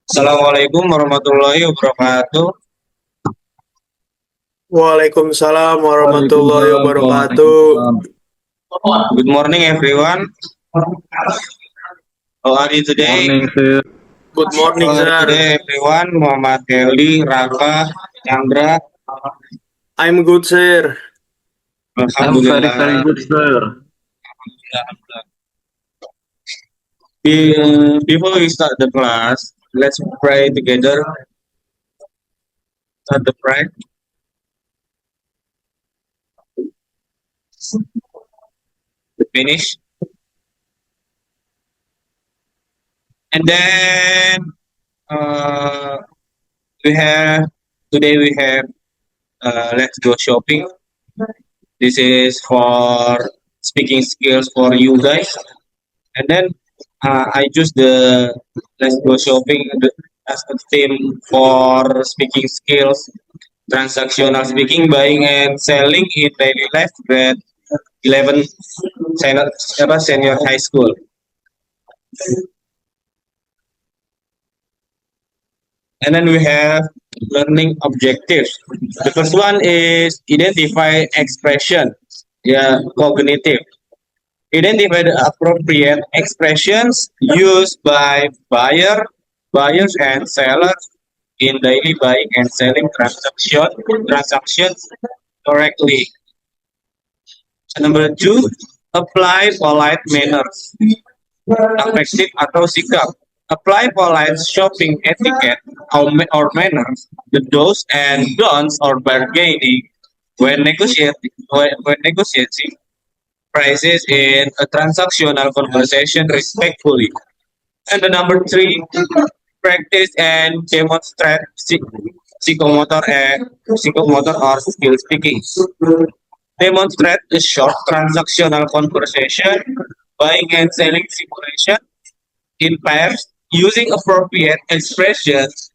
Assalamualaikum warahmatullahi wabarakatuh. Waalaikumsalam warahmatullahi Waalaikumsalam, wabarakatuh. Waalaikumsalam. Good morning, everyone. How are you today? Morning, sir. Good How morning, are you sir. today, everyone? Muhammad Kelly, Raka, Chandra. I'm good, sir. I'm very Alhamdulillah. good, sir. Before we start the class, let's pray together. Start the prayer. Finish. And then uh, we have today we have let's go shopping. This is for speaking skills for you guys. And then I choose the let's go shopping as a theme for speaking skills, transactional speaking, buying and selling in daily life grade 11 senior high school. And then we have learning objectives. The first one is identify expression, yeah, cognitive. Identify the appropriate expressions used by buyers and sellers in daily buying and selling transactions correctly. Number two, apply polite manners. Affective atau sikap. Apply polite shopping etiquette or manners, the do's and don'ts or bargaining when negotiating prices in a transactional conversation respectfully. And the number three, practice and demonstrate psychomotor or skill speaking. Demonstrate a short transactional conversation, buying and selling simulation in pairs using appropriate expressions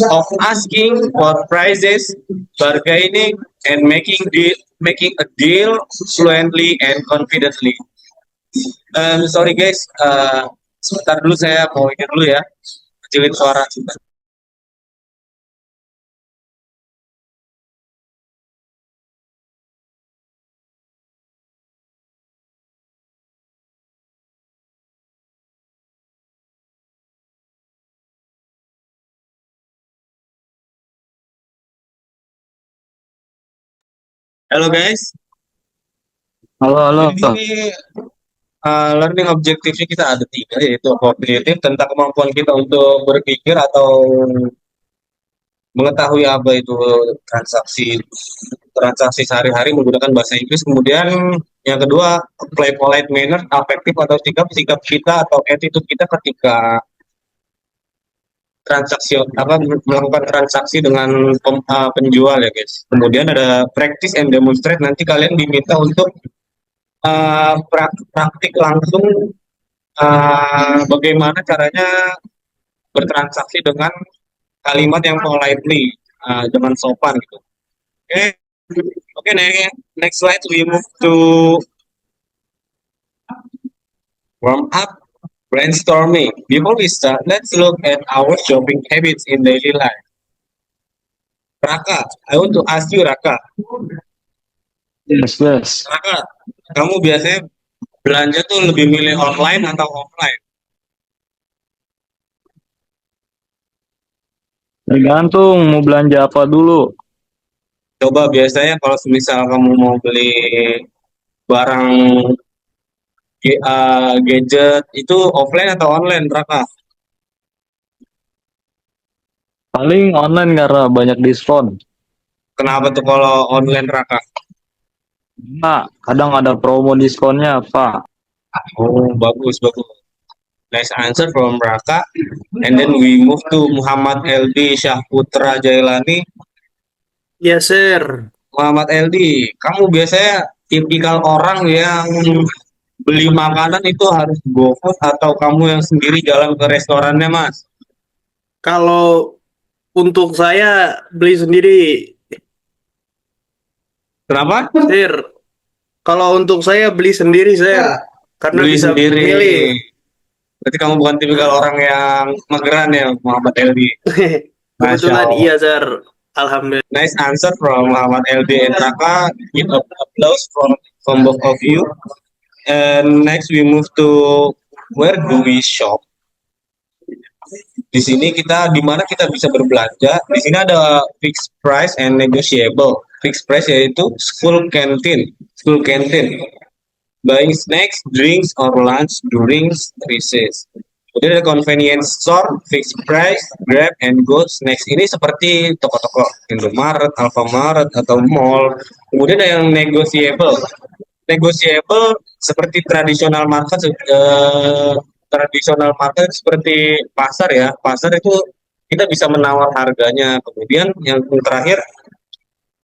of asking for prices, bargaining, and making a deal fluently and confidently. Sorry guys, sebentar dulu saya mau ini dulu ya, kecilin suara. Halo guys, Halo, halo. jadi ini learning objektifnya kita ada tiga, yaitu kognitif tentang kemampuan kita untuk berpikir atau mengetahui apa itu transaksi transaksi sehari-hari menggunakan bahasa Inggris. Kemudian yang kedua, apply polite manner, afektif atau sikap sikap kita atau attitude kita ketika transaksi apa melakukan transaksi dengan penjual ya guys. Kemudian ada practice and demonstrate, nanti kalian diminta untuk praktik langsung bagaimana caranya bertransaksi dengan kalimat yang politely, dengan sopan gitu. Oke, oke, next slide we move to warm up brainstorming. Before we start, let's look at our shopping habits in daily life. Raka, I want to ask you, Raka. Yes, yes. Raka, kamu biasanya belanja tuh lebih milih online atau offline? Tergantung mau belanja apa dulu. Coba biasanya kalau misal kamu mau beli barang gadget itu offline atau online, Raka? Paling online karena banyak diskon. Kenapa tuh kalau online, Raka? Nah, kadang ada promo diskonnya, Pak. Oh, bagus, bagus. Nice answer from Raka. And then we move to Muhammad LD Syahputra Jailani. Yes, sir. Muhammad LD, kamu biasanya tipikal orang yang beli makanan itu harus GoFood atau kamu yang sendiri jalan ke restorannya, Mas? Kalau untuk saya beli sendiri, Kenapa? sir. Kalau untuk saya beli sendiri, sir. Karena Beli bisa sendiri. milih. Berarti kamu bukan tipikal orang yang mageran ya, Muhammad Eldi. Masya Kebetulan Allah. iya, Sir. Alhamdulillah. Nice answer from Muhammad LD and Raka. Give a applause from both of you. And next we move to where do we shop? Di sini kita di mana kita bisa berbelanja. Di sini ada fixed price and negotiable. Fixed price yaitu school canteen. School canteen. Buying snacks, drinks, or lunch during recess. Kemudian ada convenience store, fixed price, grab and go snacks. Ini seperti toko-toko Indomaret, Alfamart, atau mall. Kemudian ada yang negotiable. Negotiable seperti tradisional market seperti pasar ya. Pasar itu kita bisa menawar harganya. Kemudian yang terakhir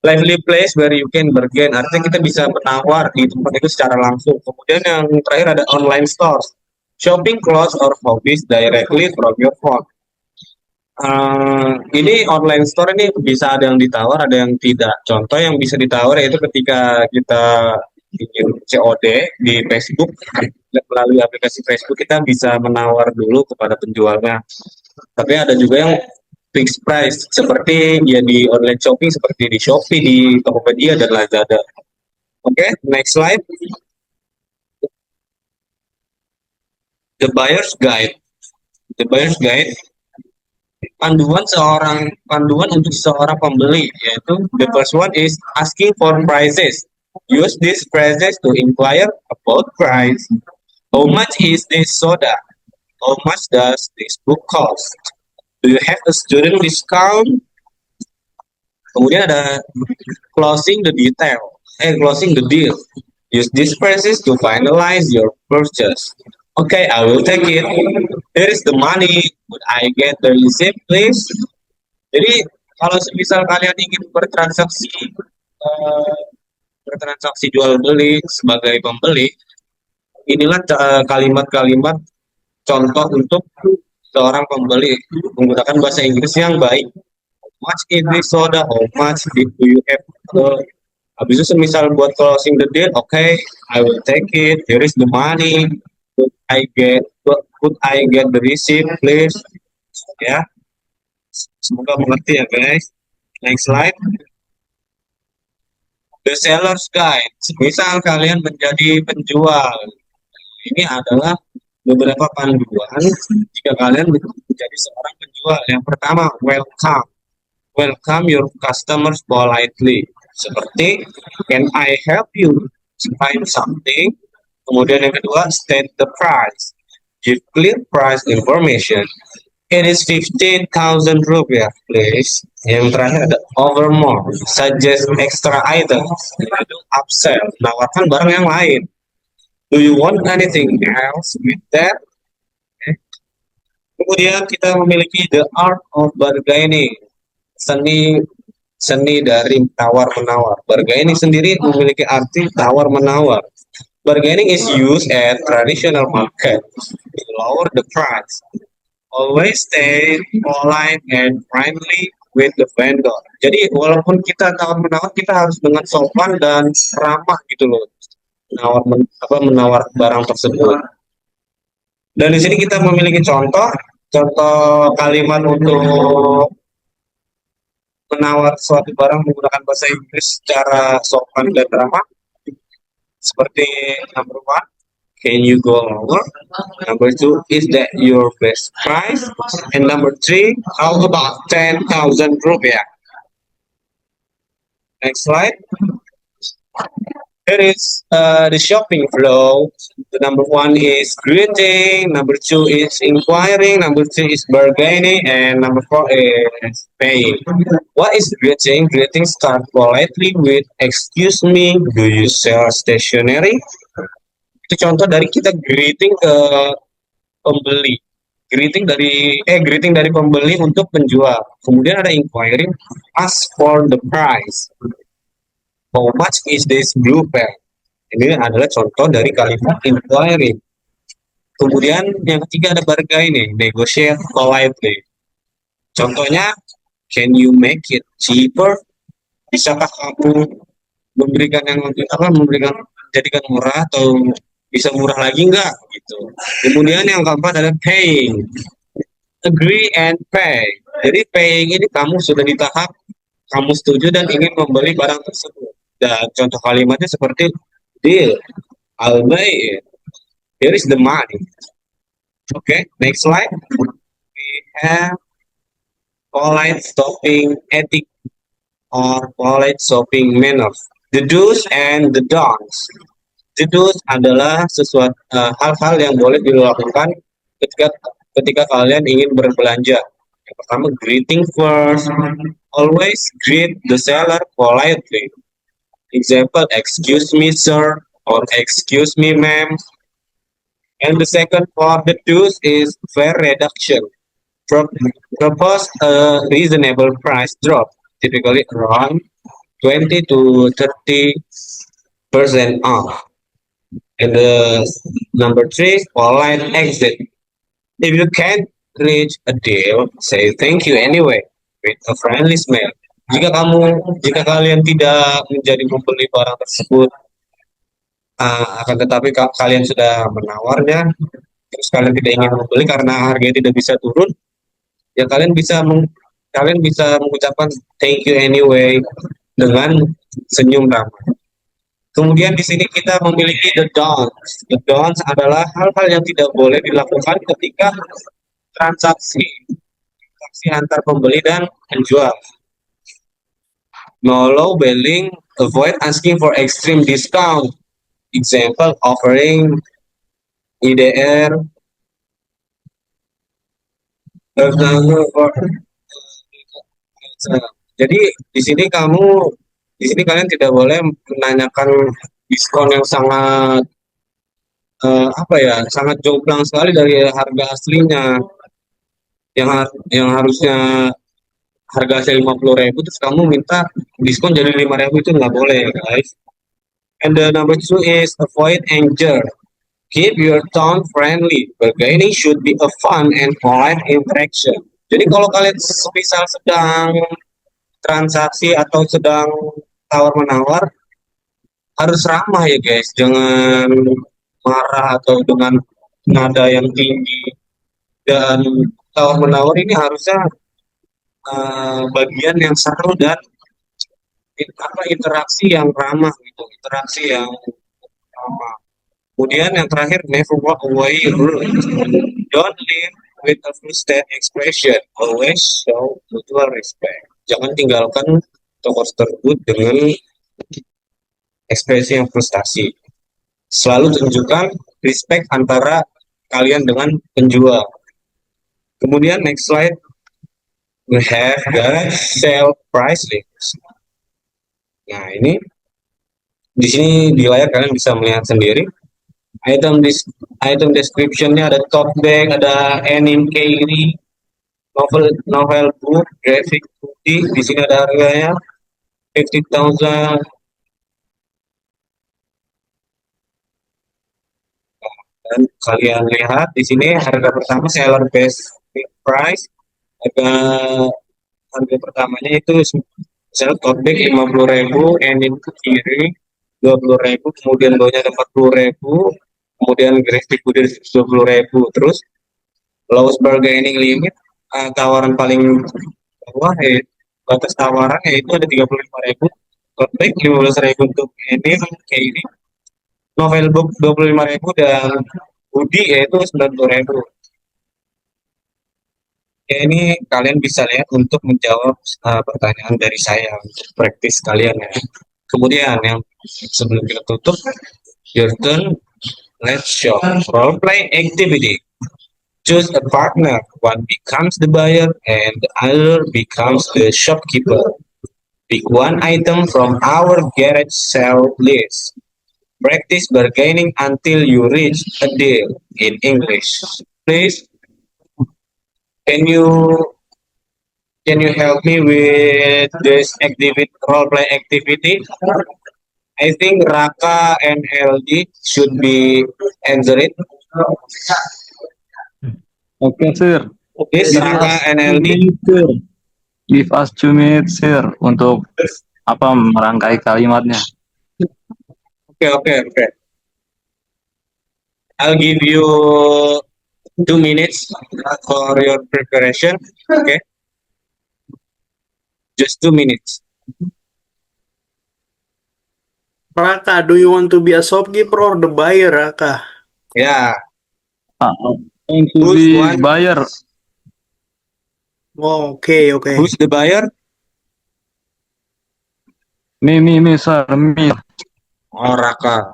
lively place where you can bargain, artinya kita bisa menawar di tempat itu secara langsung. Kemudian yang terakhir ada online stores, shopping clothes or hobbies directly from your phone. Ini online store ini bisa ada yang ditawar, ada yang tidak. Contoh yang bisa ditawar yaitu ketika kita ingin COD di Facebook, melalui aplikasi Facebook kita bisa menawar dulu kepada penjualnya. Tapi ada juga yang fixed price seperti ya di online shopping seperti di Shopee, di Tokopedia dan Lazada. Oke, next slide. The buyer's guide. The buyer's guide panduan untuk seorang pembeli, yaitu the first one is asking for prices. Use these prices to inquire about price. How much is this soda? How much does this book cost? Do you have a student discount? Kemudian ada closing the deal. Use these prices to finalize your purchase. Okay, I will take it. Here is the money. Would I get the receipt, please? Jadi kalau misal kalian ingin bertransaksi jual beli sebagai pembeli, inilah kalimat-kalimat contoh untuk seorang pembeli menggunakan bahasa Inggris yang baik. How much is this soda? How much do you have? Habis itu semisal buat closing the deal, okay, I will take it. Here is the money. Could I get the receipt, please? Ya, semoga mengerti ya guys. Next slide. The seller's guide. Misal kalian menjadi penjual, ini adalah beberapa panduan jika kalian menjadi seorang penjual. Yang pertama, welcome. Welcome your customers politely. Seperti, can I help you find something? Kemudian yang kedua, state the price. Give clear price information. It is 15,000 rupiah, please. Yang terakhir ada overmore. Suggest extra items. Yaitu upsell. Nawarkan barang yang lain. Do you want anything else with that? Okay. Kemudian kita memiliki the art of bargaining. Seni dari tawar-menawar. Bargaining sendiri memiliki arti tawar-menawar. Bargaining is used at traditional market to lower the price. Always stay polite and friendly with the vendor. Jadi walaupun kita tawar-menawar, kita harus dengan sopan dan ramah gitu loh. Menawar barang tersebut. Dan di sini kita memiliki contoh kalimat untuk menawar suatu barang menggunakan bahasa Inggris secara sopan dan ramah. Seperti number one, can you go lower? Number two, is that your best price? And number three, how about 10,000 rupiah? Next slide. Here is the shopping flow. The number one is greeting, number two is inquiring, number three is bargaining, and number four is paying. What is greeting? Greeting start politely with "Excuse me, do you sell stationery?" Itu contoh dari kita greeting ke pembeli. Greeting dari pembeli untuk penjual. Kemudian ada inquiring, ask for the price. How much is this blue pen? Ini adalah contoh dari kalimat inquiring. Kemudian yang ketiga ada bargaining, negotiate politely. Contohnya, can you make it cheaper? Bisakah kamu memberikan jadikan murah atau bisa murah lagi nggak gitu. Kemudian yang keempat ada paying, agree and pay. Jadi paying ini kamu sudah di tahap kamu setuju dan ingin membeli barang tersebut. Dan contoh kalimatnya seperti deal, I'll buy it, here is the money. Okay, next slide. We have polite shopping ethic or polite shopping manners. The do's and the don'ts. The do's adalah sesuatu hal-hal yang boleh dilakukan ketika ketika kalian ingin berbelanja. Yang pertama, greeting first. Always greet the seller politely. Example, excuse me, sir, or excuse me, ma'am. And the second for the do's is fair reduction. Pro- Propose a reasonable price drop, typically around 20 to 30% off. And the number three, polite exit. If you can't reach a deal, say thank you anyway with a friendly smile. Jika kalian tidak menjadi membeli barang tersebut, akan tetapi kalian sudah menawarnya, terus kalian tidak ingin membeli karena harganya tidak bisa turun, ya kalian bisa mengucapkan thank you anyway dengan senyum ramah. Kemudian di sini kita memiliki the don'ts. The don'ts adalah hal-hal yang tidak boleh dilakukan ketika transaksi antar pembeli dan penjual. No low billing, avoid asking for extreme discount. Example, offering IDR. Jadi di sini kalian tidak boleh menanyakan diskon yang sangat sangat jomplang sekali dari harga aslinya yang harusnya harga asli 50.000 terus kamu minta diskon jadi 5.000, itu nggak boleh guys. And the number two is avoid anger. Keep your tone friendly. Bargaining should be a fun and polite interaction. Jadi kalau kalian misal sedang transaksi atau sedang tawar-menawar, harus ramah ya guys. Jangan marah atau dengan nada yang tinggi. Dan tawar-menawar ini harusnya bagian yang seru dan interaksi yang ramah gitu. Interaksi yang ramah. Kemudian yang terakhir, never walk away rude. Don't leave with a frustrated expression. Always show mutual respect. Jangan tinggalkan toko tersebut dengan ekspresi yang frustasi. Selalu tunjukkan respect antara kalian dengan penjual. Kemudian next slide, we have the sale price list. Nah ini di sini di layar kalian bisa melihat sendiri. Item description-nya ada tote bag, ada anime keyring, novel book, graphic hoodie. Di sini ada harganya 50,000. Dan kalian lihat di sini harga pertama seller best price. Harga harga pertamanya itu seller tote bag 50.000, anime keyring 20.000, kemudian bawahnya ada 40.000, kemudian graphic udah 20.000, terus lowest bargaining limit, tawaran paling bawah batas tawaran yaitu ada 35.000, tote bag 15.000 untuk ini kayak ini, novel book 25.000 dan hoodie yaitu 90.000. Ya, ini kalian bisa lihat untuk menjawab pertanyaan dari saya untuk praktis kalian ya. Kemudian yang sebelum kita tutup, your turn. Let's show role play activity. Choose a partner. One becomes the buyer and the other becomes the shopkeeper. Pick one item from our garage sale list. Practice bargaining until you reach a deal in English. Please, can you help me with this activity, role play activity? I think Raka and LD should be answer it. Oke, sir. Yes, Raka and LD. Sir. Give us 2 minutes, sir, untuk merangkai kalimatnya. Oke. I'll give you 2 minutes for your preparation. Okay, just 2 minutes. Raka, do you want to be a shopkeeper or the buyer, Raka? Yeah, Ah, going to who's be one? buyer. Oh, okay, okay. Who's the buyer? Me, sir, me. Oh, Raka.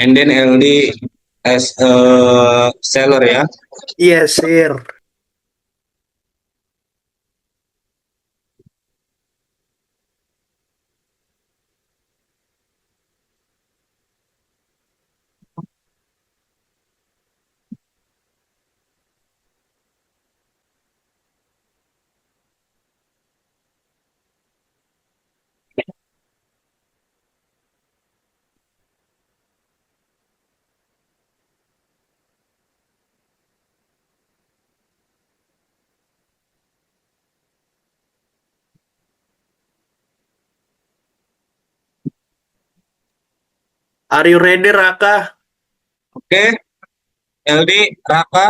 And then LD as a seller, yeah. Yes, sir. Are you ready, Raka? Okay, LD, Raka,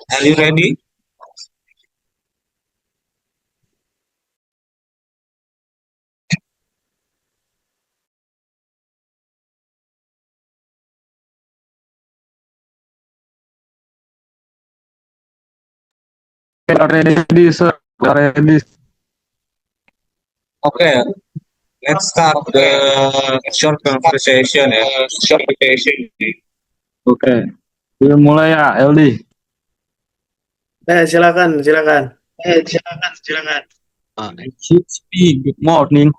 are you ready? We are ready, sir. We are ready. Okay, let's start the short conversation, ya. Short conversation. Oke. Kita mulai ya, LD. Silakan, silakan. Excuse me, good morning.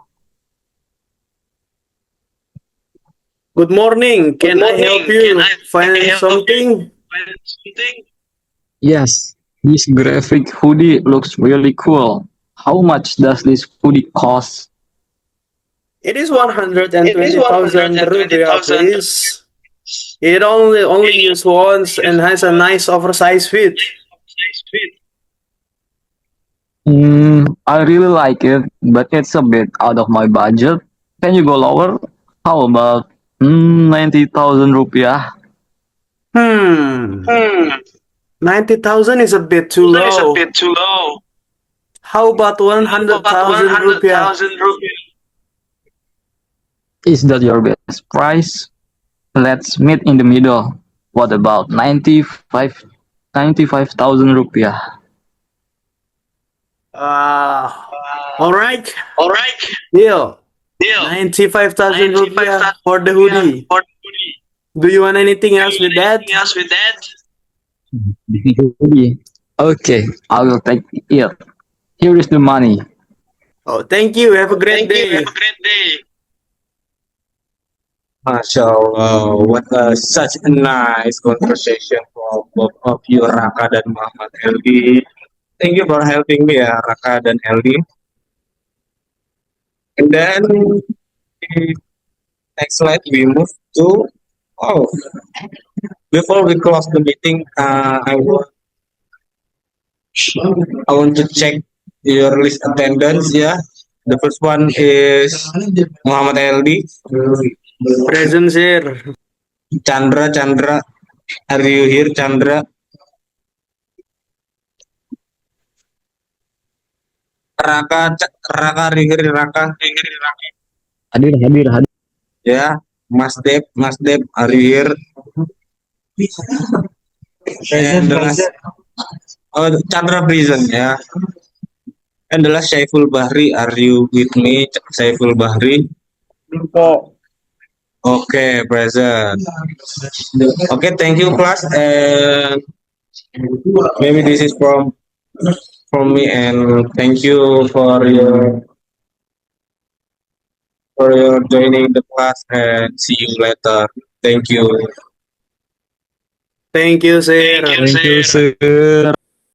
Good morning. Can I help you find something? Yes, this graphic hoodie looks really cool. How much does this hoodie cost? It is 120,000 rupiah, please. It only used once and has a nice oversized fit. I really like it, but it's a bit out of my budget. Can you go lower? How about 90,000 rupiah? 90,000 is a bit too low. How about 100,000 rupiah? Is that your best price? Let's meet in the middle. What about 95,000 rupiah? All right. Deal. 95,000 rupiah for the hoodie. Do you want anything else with that? Okay, I will take it. Here is the money. Oh, thank you. Have a great day. Masya Allah, what such a nice conversation for both of you, Raka dan Muhammad LD. Thank you for helping me, ya, Raka dan LD. And then next slide we move to, oh, before we close the meeting, I want to check your list attendance, yeah. The first one is Muhammad LD. Present, sir. Chandra, are you here, Chandra? Raka, are you here, Raka? Hadir. Yeah, Mas Deb, are you here? And the last, oh, Chandra Prison, yeah. And the last Saiful Bahri, are you with me, Saiful Bahri? Okay, present. Okay, thank you, class. And maybe this is from me. And thank you for your joining the class. And see you later. Thank you. Thank you, sir. Thank you, sir.